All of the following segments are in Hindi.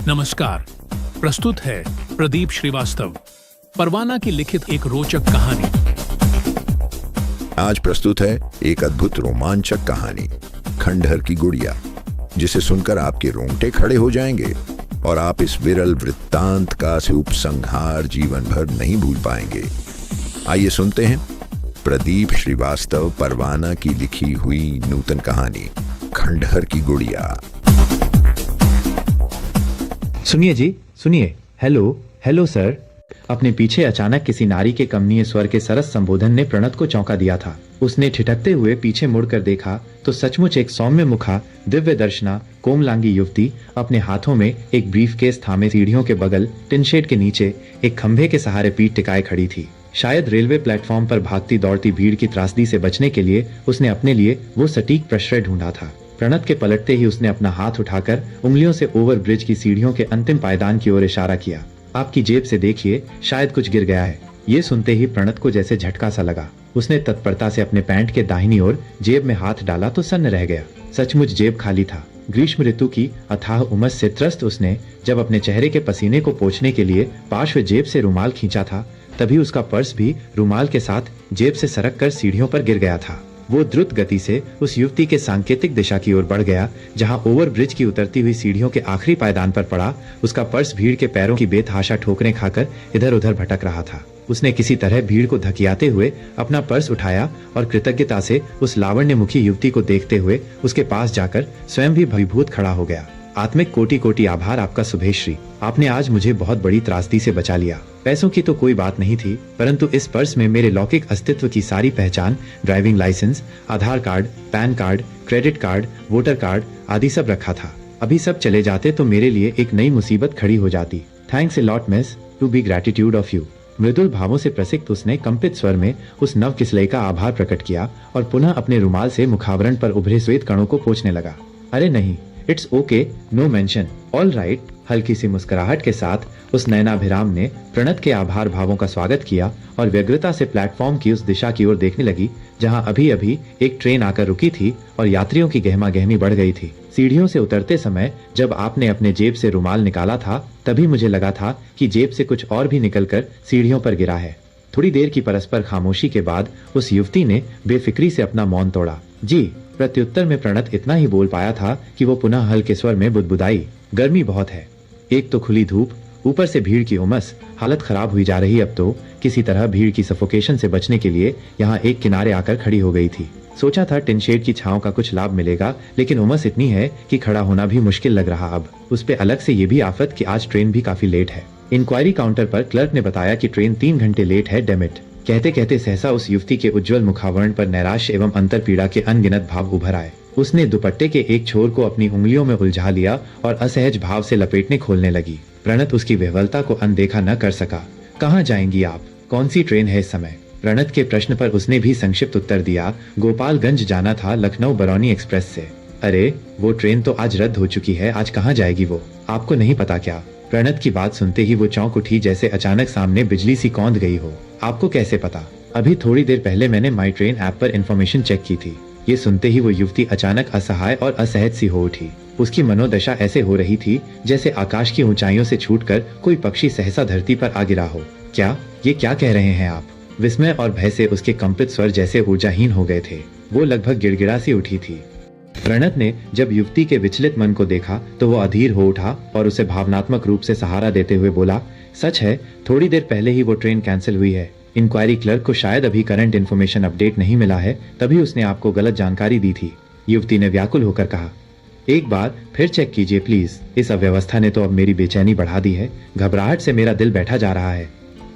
नमस्कार। प्रस्तुत है प्रदीप श्रीवास्तव, परवाना की लिखित एक रोचक कहानी। आज प्रस्तुत है एक अद्भुत रोमांचक कहानी, खंडहर की गुड़िया, जिसे सुनकर आपके रोंगटे खड़े हो जाएंगे और आप इस विरल वृत्तांत का उपसंहार जीवन भर नहीं भूल पाएंगे। आइए सुनते हैं प्रदीप श्रीवास्तव परवाना की लिखी हुई नूतन कहानी, खंडहर की गुड़िया। सुनिए जी, सुनिए। Hello hello sir. अपने पीछे अचानक किसी नारी के कमनीय स्वर के सरस संबोधन ने प्रणत को चौंका दिया था। उसने ठिठकते हुए पीछे मुड़कर देखा तो सचमुच एक सौम्य मुखा, दिव्य दर्शना, कोमलांगी युवती अपने हाथों में एक ब्रीफकेस थामे सीढ़ियों के बगल टिन शेड के नीचे एक खंभे के सहारे पीठ टिकाए खड़ी थी। शायद रेलवे प्लेटफॉर्म पर भागती दौड़ती भीड़ की त्रासदी से बचने के लिए उसने अपने लिए वो सटीक प्रश्रय ढूंढा था। प्रणत के पलटते ही उसने अपना हाथ उठाकर उंगलियों से ओवर ब्रिज की सीढ़ियों के अंतिम पायदान की ओर इशारा किया। आपकी जेब से देखिए, शायद कुछ गिर गया है। ये सुनते ही प्रणत को जैसे झटका सा लगा। उसने तत्परता से अपने पैंट के दाहिनी ओर जेब में हाथ डाला तो सन्न रह गया। सचमुच जेब खाली था। ग्रीष्म ऋतु की अथाह उमस से त्रस्त उसने जब अपने चेहरे के पसीने को पोंछने के लिए पार्श्व जेब से रुमाल खींचा था, तभी उसका पर्स भी रुमाल के साथ जेब से सरक कर सीढ़ियों पर गिर गया था। वो द्रुत गति से उस युवती के सांकेतिक दिशा की ओर बढ़ गया, जहां ओवर ब्रिज की उतरती हुई सीढ़ियों के आखिरी पायदान पर पड़ा। उसका पर्स भीड़ के पैरों की बेतहाशा ठोकरें खाकर इधर उधर भटक रहा था। उसने किसी तरह भीड़ को धकियाते हुए अपना पर्स उठाया और कृतज्ञता से उस लावण्यमुखी युवती को देखते हुए उसके पास जाकर स्वयं भी भयभीत खड़ा हो गया। आत्मिक कोटि कोटि आभार आपका सुभेश्री। आपने आज मुझे बहुत बड़ी त्रासदी से बचा लिया। पैसों की तो कोई बात नहीं थी, परंतु इस पर्स में मेरे लौकिक अस्तित्व की सारी पहचान, driving license, Aadhaar card, PAN card, credit card, voter card आदि सब रखा था। अभी सब चले जाते तो मेरे लिए एक नई मुसीबत खड़ी हो जाती। Thanks a lot miss, to be gratitude of you. मृदुल भावों से प्रसिक्त उसने कंपित स्वर में उस नव किसलई का आभार प्रकट किया और पुनः अपने रुमाल से मुखावरण पर उभरे श्वेत कणों को पोंछने लगा। अरे नहीं, it's okay, no mention, all right. हल्की सी मुस्कुराहट के साथ उस नयनाभिराम ने प्रणत के आभार भावों का स्वागत किया और व्यग्रता से प्लेटफॉर्म की उस दिशा की ओर देखने लगी जहां अभी अभी एक ट्रेन आकर रुकी थी और यात्रियों की गहमा गहमी बढ़ गई थी। सीढ़ियों से उतरते समय जब आपने अपने जेब से रुमाल निकाला था, तभी मुझे लगा था कि जेब से कुछ और भी निकलकर सीढ़ियों पर गिरा है। थोड़ी देर की परस्पर खामोशी के बाद उस युवती ने बेफिक्री से अपना मौन तोड़ा। जी, प्रत्युत्तर में प्रणत इतना ही बोल पाया था कि वो पुनः हल्के स्वर में बुदबुदाई, गर्मी बहुत है। एक तो खुली धूप, ऊपर से भीड़ की उमस, हालत खराब हुई जा रही। अब तो किसी तरह भीड़ की सफोकेशन से बचने के लिए यहाँ एक किनारे आकर खड़ी हो गई थी। सोचा था टिन शेड की छांव का कुछ लाभ मिलेगा, लेकिन उमस इतनी है कि खड़ा होना भी मुश्किल लग रहा। अब उस पे अलग से ये भी आफत कि आज ट्रेन भी काफी लेट है। इंक्वायरी काउंटर पर क्लर्क ने बताया कि ट्रेन 3 घंटे लेट है, डेमिट। कहते कहते सहसा उस युवती के उज्जवल मुखावरण पर नैराश्य एवं अंतरपीड़ा के अनगिनत भाव उभर आए। उसने दुपट्टे के एक छोर को अपनी उंगलियों में उलझा लिया और असहज भाव से लपेटने खोलने लगी। प्रणत उसकी विह्वलता को अनदेखा न कर सका। कहाँ जाएंगी आप? कौन सी ट्रेन है इस समय? प्रणत के प्रश्न पर उसने भी संक्षिप्त उत्तर दिया, गोपालगंज जाना था लखनऊ बरौनी एक्सप्रेस से। अरे, वो ट्रेन तो आज रद्द हो चुकी है। आज कहाँ जाएगी वो? आपको नहीं पता क्या? प्रणत की बात सुनते ही वो चौंक उठी, जैसे अचानक सामने बिजली सी कौंध गई हो। आपको कैसे पता? अभी थोड़ी देर पहले मैंने माई ट्रेन ऐप पर इंफॉर्मेशन चेक की थी। ये सुनते ही वो युवती अचानक असहाय और असहज सी हो उठी। उसकी मनोदशा ऐसे हो रही थी जैसे आकाश की ऊंचाइयों से छूटकर कोई पक्षी सहसा धरती पर आ गिरा हो। क्या? ये क्या कह रहे हैं आप? विस्मय और भय से उसके कंपित स्वर जैसे ऊर्जाहीन हो गए थे। वो लगभग गिड़गिड़ा सी उठी थी। प्रणत ने जब युवती के विचलित मन को देखा तो वो अधीर हो उठा और उसे भावनात्मक रूप से सहारा देते हुए बोला, सच है, थोड़ी देर पहले ही वो ट्रेन कैंसिल हुई है। इंक्वायरी क्लर्क को शायद अभी करंट इन्फॉर्मेशन अपडेट नहीं मिला है, तभी उसने आपको गलत जानकारी दी थी। युवती ने व्याकुल होकर कहा, एक बार फिर चेक कीजिए प्लीज। इस अव्यवस्था ने तो अब मेरी बेचैनी बढ़ा दी है। घबराहट से मेरा दिल बैठा जा रहा है।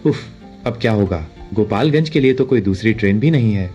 उफ, अब क्या होगा? गोपालगंज के लिए तो कोई दूसरी ट्रेन भी नहीं है।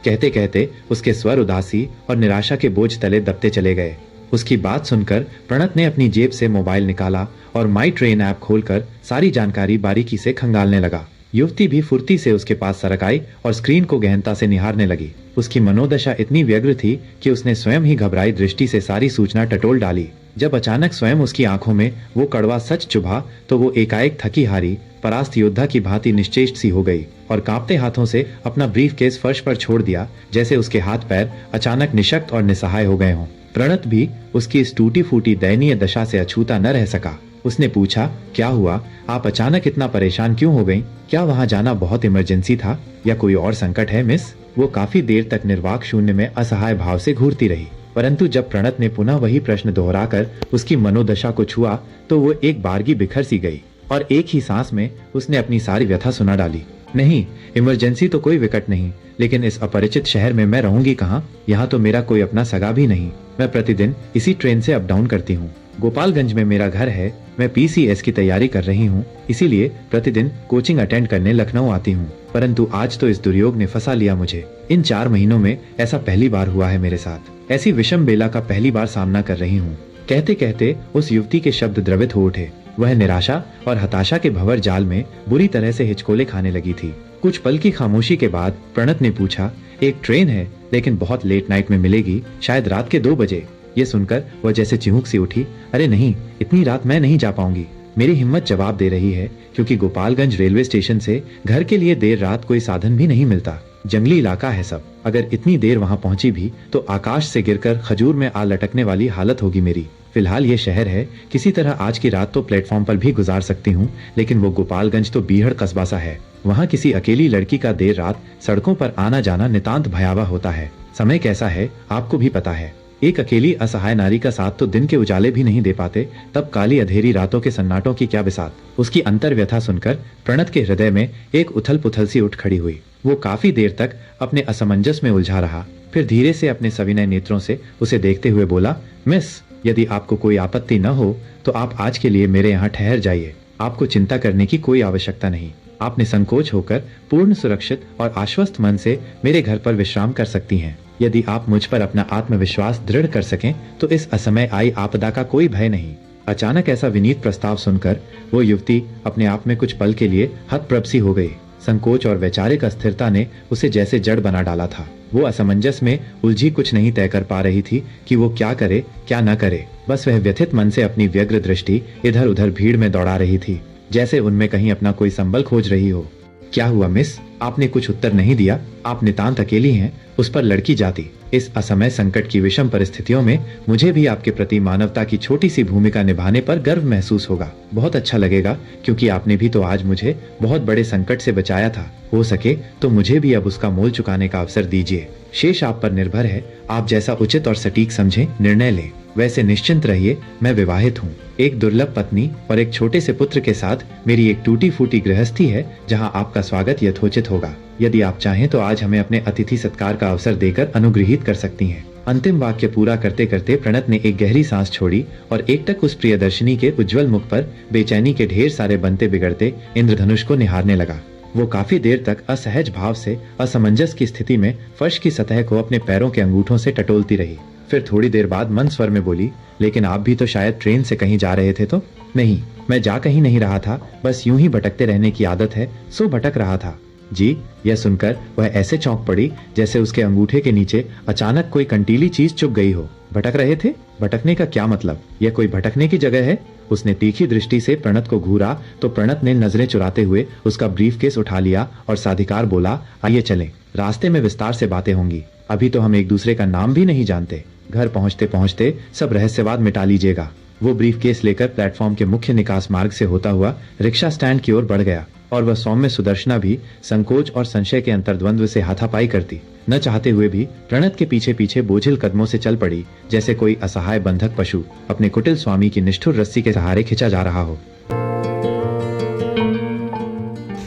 कहते कहते उसके स्वर उदासी और निराशा के बोझ तले दबते चले गए। उसकी बात सुनकर प्रणत ने अपनी जेब से मोबाइल निकाला और माई ट्रेन ऐप खोलकर सारी जानकारी बारीकी से खंगालने लगा। युवती भी फुर्ती से उसके पास सरक आई और स्क्रीन को गहनता से निहारने लगी। उसकी मनोदशा इतनी व्यग्र थी कि उसने स्वयं ही घबराई दृष्टि से सारी सूचना टटोल डाली। जब अचानक स्वयं उसकी आंखों में वो कड़वा सच चुभा तो वो एकाएक थकी हारी परास्त योद्धा की भांति निश्चेष्ट सी हो गई और कांपते हाथों से अपना ब्रीफकेस फर्श पर छोड़ दिया, जैसे उसके हाथ पैर अचानक निशक्त और निसहाय हो गए हों। प्रणत भी उसकी इस टूटी फूटी दयनीय दशा से अछूता न रह सका। उसने पूछा, क्या हुआ? आप अचानक इतना परेशान क्यों हो गईं? क्या वहाँ जाना बहुत इमरजेंसी था या कोई और संकट है मिस? वो काफी देर तक निर्वाक शून्य में असहाय भाव से घूरती रही, परंतु जब प्रणत ने पुनः वही प्रश्न दोहराकर उसकी मनोदशा को छुआ तो वो एक बारगी बिखर सी गई और एक ही सांस में उसने अपनी सारी व्यथा सुना डाली। नहीं, इमरजेंसी तो कोई विकट नहीं, लेकिन इस अपरिचित शहर में मैं रहूंगी कहाँ? यहाँ तो मेरा कोई अपना सगा भी नहीं। मैं प्रतिदिन इसी ट्रेन से अप डाउन करती हूँ। गोपालगंज में मेरा घर है। मैं PCS की तैयारी कर रही हूँ, इसीलिए प्रतिदिन कोचिंग अटेंड करने लखनऊ आती हूँ। परंतु आज तो इस दुर्योग ने फंसा लिया मुझे। इन 4 महीनों में ऐसा पहली बार हुआ है मेरे साथ। ऐसी विषम बेला का पहली बार सामना कर रही हूँ। कहते कहते उस युवती के शब्द द्रवित हो उठे। वह निराशा और हताशा के भंवर जाल में बुरी तरह से हिचकोले खाने लगी थी। कुछ पल की खामोशी के बाद प्रणत ने पूछा, एक ट्रेन है लेकिन बहुत लेट नाइट में मिलेगी, शायद रात के 2 बजे। ये सुनकर वह जैसे चिहुक सी उठी। अरे नहीं, इतनी रात मैं नहीं जा पाऊंगी। मेरी हिम्मत जवाब दे रही है, क्योंकि गोपालगंज रेलवे स्टेशन से घर के लिए देर रात कोई साधन भी नहीं मिलता। जंगली इलाका है सब। अगर इतनी देर वहाँ पहुंची भी तो आकाश से गिरकर खजूर में आ लटकने वाली हालत होगी मेरी। फिलहाल ये शहर है, किसी तरह आज की रात तो प्लेटफॉर्म पर भी गुजार सकती हूँ, लेकिन वो गोपालगंज तो बीहड़ कस्बा सा है। वहाँ किसी अकेली लड़की का देर रात सड़कों पर आना जाना नितांत भयावह होता है। समय कैसा है आपको भी पता है। एक अकेली असहाय नारी का साथ तो दिन के उजाले भी नहीं दे पाते, तब काली अधेरी रातों के सन्नाटों की क्या बिसात। उसकी अंतर व्यथा सुनकर प्रणत के हृदय में एक उथल पुथल सी उठ खड़ी हुई। वो काफी देर तक अपने असमंजस में उलझा रहा, फिर धीरे से अपने सविनय नेत्रों से उसे देखते हुए बोला, मिस, यदि आपको कोई आपत्ति न हो तो आप आज के लिए मेरे यहाँ ठहर जाइए। आपको चिंता करने की कोई आवश्यकता नहीं। आप निसंकोच होकर पूर्ण सुरक्षित और आश्वस्त मन से मेरे घर पर विश्राम कर सकती हैं। यदि आप मुझ पर अपना आत्मविश्वास दृढ़ कर सकें तो इस असमय आई आपदा का कोई भय नहीं। अचानक ऐसा विनीत प्रस्ताव सुनकर वो युवती अपने आप में कुछ पल के लिए हतप्रभ सी हो गई। संकोच और वैचारिक अस्थिरता ने उसे जैसे जड़ बना डाला था। वो असमंजस में उलझी कुछ नहीं तय कर पा रही थी कि वो क्या करे क्या न करे। बस वह व्यथित मन से अपनी व्यग्र दृष्टि इधर उधर भीड़ में दौड़ा रही थी, जैसे उनमें कहीं अपना कोई संबल खोज रही हो। क्या हुआ मिस? आपने कुछ उत्तर नहीं दिया। आप नितांत अकेली हैं, उस पर लड़की जाती। इस असमय संकट की विषम परिस्थितियों में मुझे भी आपके प्रति मानवता की छोटी सी भूमिका निभाने पर गर्व महसूस होगा। बहुत अच्छा लगेगा, क्योंकि आपने भी तो आज मुझे बहुत बड़े संकट से बचाया था। हो सके तो मुझे भी अब उसका मोल चुकाने का अवसर दीजिए। शेष आप पर निर्भर है। आप जैसा उचित और सटीक समझें निर्णय लें। वैसे निश्चिंत रहिए, मैं विवाहित हूँ। एक दुर्लभ पत्नी और एक छोटे से पुत्र के साथ मेरी एक टूटी फूटी गृहस्थी है, जहाँ आपका स्वागत यथोचित होगा। यदि आप चाहें तो आज हमें अपने अतिथि सत्कार का अवसर देकर अनुग्रहित कर सकती हैं। अंतिम वाक्य पूरा करते करते प्रणत ने एक गहरी सांस छोड़ी और एकटक उस प्रियदर्शिनी के उज्जवल मुख पर बेचैनी के ढेर सारे बनते बिगड़ते इंद्रधनुष को निहारने लगा। वो काफी देर तक असहज भाव से असमंजस की स्थिति में फर्श की सतह को अपने पैरों के अंगूठों से टटोलती रही। फिर थोड़ी देर बाद मंद स्वर में बोली, लेकिन आप भी तो शायद ट्रेन से कहीं जा रहे थे? तो नहीं, मैं जा कहीं नहीं रहा था, बस यूं ही भटकते रहने की आदत है, सो भटक रहा था। जी? यह सुनकर वह ऐसे चौंक पड़ी जैसे उसके अंगूठे के नीचे अचानक कोई कंटीली चीज चुभ गई हो। भटक रहे थे? भटकने का क्या मतलब? यह कोई भटकने की जगह है? उसने तीखी दृष्टि से प्रणत को घूरा तो प्रणत ने नजरें चुराते हुए उसका ब्रीफकेस उठा लिया और साधिकार बोला, आइए चलें, रास्ते में विस्तार से बातें होंगी। अभी तो हम एक दूसरे का नाम भी नहीं जानते। घर पहुंचते पहुंचते सब रहस्यवाद मिटा लीजिएगा। वो ब्रीफकेस लेकर प्लेटफॉर्म के मुख्य निकास मार्ग से होता हुआ रिक्शा स्टैंड की ओर बढ़ गया और वह सौम्य सुदर्शना भी संकोच और संशय के अंतर्द्वंद्व से हाथापाई करती। न चाहते हुए भी प्रणत के पीछे पीछे बोझिल कदमों से चल पड़ी, जैसे कोई असहाय बंधक पशु अपने कुटिल स्वामी की निष्ठुर रस्सी के सहारे खिंचा जा रहा हो।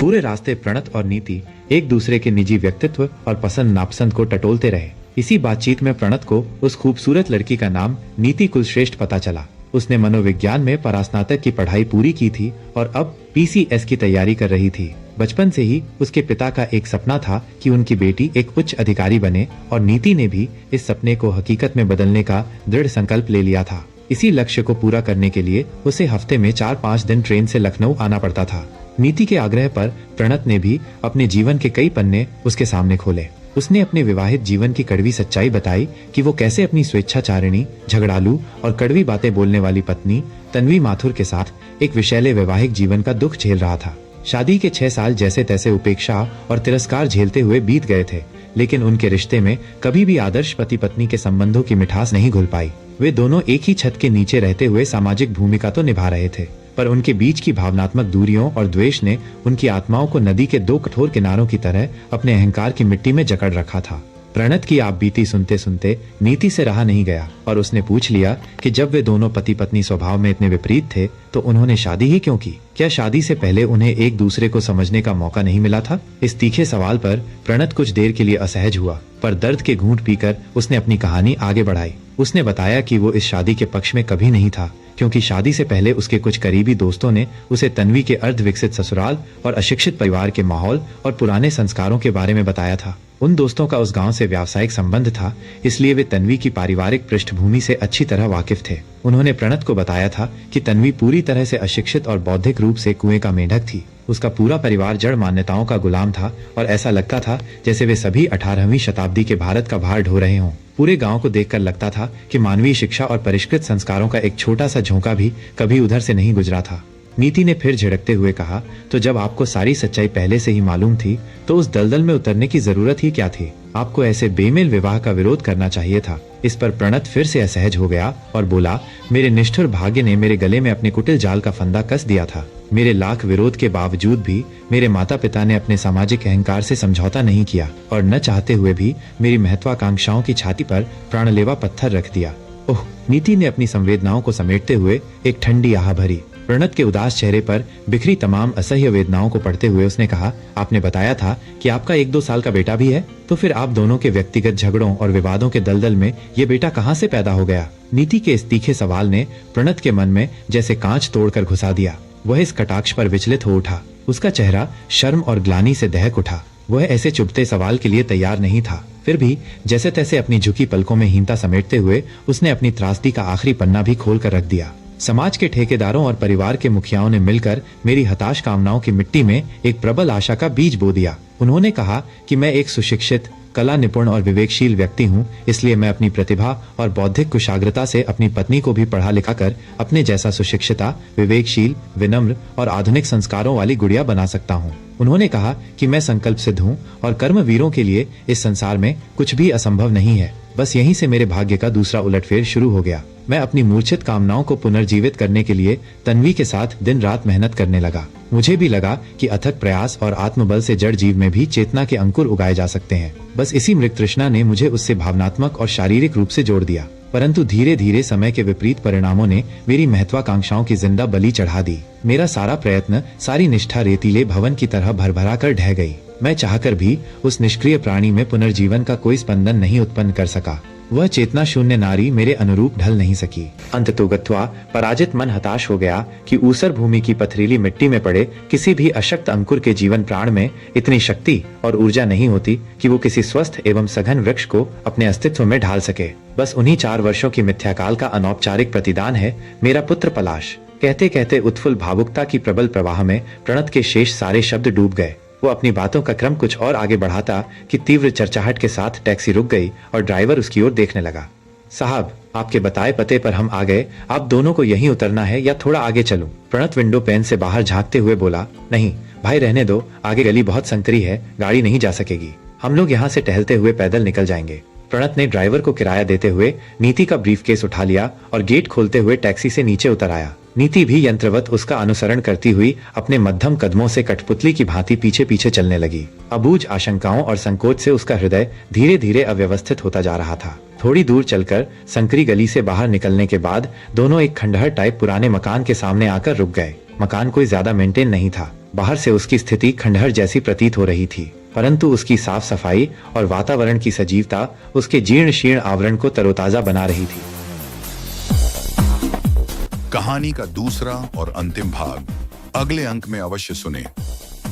पूरे रास्ते प्रणत और नीति एक दूसरे के निजी व्यक्तित्व और पसंद नापसंद को टटोलते रहे। इसी बातचीत में प्रणत को उस खूबसूरत लड़की का नाम नीति कुलश्रेष्ठ पता चला। उसने मनोविज्ञान में परास्नातक की पढ़ाई पूरी की थी और अब PCS की तैयारी कर रही थी। बचपन से ही उसके पिता का एक सपना था कि उनकी बेटी एक उच्च अधिकारी बने और नीति ने भी इस सपने को हकीकत में बदलने का दृढ़ संकल्प ले लिया था। इसी लक्ष्य को पूरा करने के लिए उसे हफ्ते में 4-5 दिन ट्रेन से लखनऊ आना पड़ता था। नीति के आग्रह पर प्रणत ने भी अपने जीवन के कई पन्ने उसके सामने खोले। उसने अपने विवाहित जीवन की कड़वी सच्चाई बताई कि वो कैसे अपनी स्वेच्छाचारिणी, झगड़ालू और कड़वी बातें बोलने वाली पत्नी तन्वी माथुर के साथ एक विषैले वैवाहिक जीवन का दुख झेल रहा था। शादी के 6 साल जैसे तैसे उपेक्षा और तिरस्कार झेलते हुए बीत गए थे, लेकिन उनके रिश्ते में कभी भी आदर्श पति पत्नी के संबंधों की मिठास नहीं घुल पाई। वे दोनों एक ही छत के नीचे रहते हुए सामाजिक भूमिका तो निभा रहे थे, पर उनके बीच की भावनात्मक दूरियों और द्वेष ने उनकी आत्माओं को नदी के दो कठोर किनारों की तरह अपने अहंकार की मिट्टी में जकड़ रखा था। प्रणत की आप बीती सुनते सुनते नीति से रहा नहीं गया और उसने पूछ लिया कि जब वे दोनों पति पत्नी स्वभाव में इतने विपरीत थे तो उन्होंने शादी ही क्यों की? क्या शादी से पहले उन्हें एक दूसरे को समझने का मौका नहीं मिला था? इस तीखे सवाल पर प्रणत कुछ देर के लिए असहज हुआ, पर दर्द के घूंट पीकर उसने अपनी कहानी आगे बढ़ाई। उसने बताया कि वो इस शादी के पक्ष में कभी नहीं था, क्योंकि शादी से पहले उसके कुछ करीबी दोस्तों ने उसे तन्वी के अर्ध विकसित ससुराल और अशिक्षित परिवार के माहौल और पुराने संस्कारों के बारे में बताया था। उन दोस्तों का उस गांव से व्यावसायिक संबंध था, इसलिए वे तन्वी की पारिवारिक पृष्ठभूमि से अच्छी तरह वाकिफ थे। उन्होंने प्रणत को बताया था कि तन्वी पूरी तरह से अशिक्षित और बौद्धिक रूप से कुएं का मेंढक थी। उसका पूरा परिवार जड़ मान्यताओं का गुलाम था और ऐसा लगता था जैसे वे सभी 18वीं शताब्दी के भारत का भार ढो रहे हों। पूरे गांव को देखकर लगता था कि मानवीय शिक्षा और परिष्कृत संस्कारों का एक छोटा सा झोंका भी कभी उधर से नहीं गुजरा था। नीति ने फिर झिड़कते हुए कहा, तो जब आपको सारी सच्चाई पहले से ही मालूम थी तो उस दलदल में उतरने की जरूरत ही क्या थी? आपको ऐसे बेमेल विवाह का विरोध करना चाहिए था। इस पर प्रणत फिर से असहज हो गया और बोला, मेरे निष्ठुर भाग्य ने मेरे गले में अपने कुटिल जाल का फंदा कस दिया था। मेरे लाख विरोध के बावजूद भी मेरे माता पिता ने अपने सामाजिक अहंकार से समझौता नहीं किया और न चाहते हुए भी मेरी महत्वाकांक्षाओं की छाती पर प्राणलेवा पत्थर रख दिया। ओह! नीति ने अपनी संवेदनाओं को समेटते हुए एक ठंडी आह भरी। प्रणत के उदास चेहरे पर बिखरी तमाम असह्य वेदनाओं को पढ़ते हुए उसने कहा, आपने बताया था कि आपका 1-2 साल का बेटा भी है, तो फिर आप दोनों के व्यक्तिगत झगड़ों और विवादों के दलदल में ये बेटा कहाँ से पैदा हो गया? नीति के इस तीखे सवाल ने प्रणत के मन में जैसे कांच तोड़कर घुसा दिया। वह इस कटाक्ष पर विचलित हो उठा। उसका चेहरा शर्म और ग्लानि से दहक उठा। वह ऐसे चुभते सवाल के लिए तैयार नहीं था। फिर भी जैसे तैसे अपनी झुकी पलकों में हीनता समेटते हुए उसने अपनी त्रासदी का आखिरी पन्ना भी खोल कर रख दिया। समाज के ठेकेदारों और परिवार के मुखियाओं ने मिलकर मेरी हताश कामनाओं की मिट्टी में एक प्रबल आशा का बीज बो दिया। उन्होंने कहा कि मैं एक सुशिक्षित, कला निपुण और विवेकशील व्यक्ति हूँ, इसलिए मैं अपनी प्रतिभा और बौद्धिक कुशाग्रता से अपनी पत्नी को भी पढ़ा लिखा कर अपने जैसा सुशिक्षिता, विवेकशील, विनम्र और आधुनिक संस्कारों वाली गुड़िया बना सकता हूँ। उन्होंने कहा कि मैं संकल्प सिद्ध हूँ और कर्मवीरों के लिए इस संसार में कुछ भी असंभव नहीं है। बस यहीं से मेरे भाग्य का दूसरा उलटफेर शुरू हो गया। मैं अपनी मूर्छित कामनाओं को पुनर्जीवित करने के लिए तन्वी के साथ दिन रात मेहनत करने लगा। मुझे भी लगा कि अथक प्रयास और आत्मबल से जड़ जीव में भी चेतना के अंकुर उगाए जा सकते हैं। बस इसी मृग तृष्णा ने मुझे उससे भावनात्मक और शारीरिक रूप से जोड़ दिया। परंतु धीरे धीरे समय के विपरीत परिणामों ने मेरी महत्वाकांक्षाओं की जिंदा बलि चढ़ा दी। मेरा सारा प्रयत्न, सारी निष्ठा रेतीले भवन की तरह भरभरा कर ढह गई। मैं चाहकर भी उस निष्क्रिय प्राणी में पुनर्जीवन का कोई स्पंदन नहीं उत्पन्न कर सका। वह चेतना शून्य नारी मेरे अनुरूप ढल नहीं सकी। अंततोगत्वा पराजित मन हताश हो गया कि ऊसर भूमि की पथरीली मिट्टी में पड़े किसी भी अशक्त अंकुर के जीवन प्राण में इतनी शक्ति और ऊर्जा नहीं होती कि वो किसी स्वस्थ एवं सघन वृक्ष को अपने अस्तित्व में ढाल सके। बस उन्हीं 4 वर्षों की मिथ्याकाल का अनौपचारिक प्रतिदान है मेरा पुत्र पलाश। कहते कहते उत्फुल्ल भावुकता की प्रबल प्रवाह में प्रणत के शेष सारे शब्द डूब गए। वो अपनी बातों का क्रम कुछ और आगे बढ़ाता कि तीव्र चर्चाहट के साथ टैक्सी रुक गई और ड्राइवर उसकी ओर देखने लगा। साहब, आपके बताए पते पर हम आ गए। आप दोनों को यहीं उतरना है या थोड़ा आगे चलूं? प्रणत विंडो पैन से बाहर झांकते हुए बोला, नहीं भाई, रहने दो, आगे गली बहुत संकरी है, गाड़ी नहीं जा सकेगी। हम लोग यहाँ से टहलते हुए पैदल निकल जाएंगे। प्रणत ने ड्राइवर को किराया देते हुए नीति का ब्रीफकेस उठा लिया और गेट खोलते हुए टैक्सी से नीचे उतर आया। नीति भी यंत्रवत उसका अनुसरण करती हुई अपने मध्यम कदमों से कठपुतली की भांति पीछे पीछे चलने लगी। अबूझ आशंकाओं और संकोच से उसका हृदय धीरे धीरे अव्यवस्थित होता जा रहा था। थोड़ी दूर चलकर संकरी गली से बाहर निकलने के बाद दोनों एक खंडहर टाइप पुराने मकान के सामने आकर रुक गए। मकान कोई ज्यादा मेंटेन नहीं था। बाहर से उसकी स्थिति खंडहर जैसी प्रतीत हो रही थी, परंतु उसकी साफ सफाई और वातावरण की सजीवता उसके जीर्ण शीर्ण आवरण को तरोताजा बना रही थी। कहानी का दूसरा और अंतिम भाग अगले अंक में अवश्य सुने।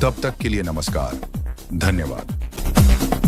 तब तक के लिए नमस्कार, धन्यवाद।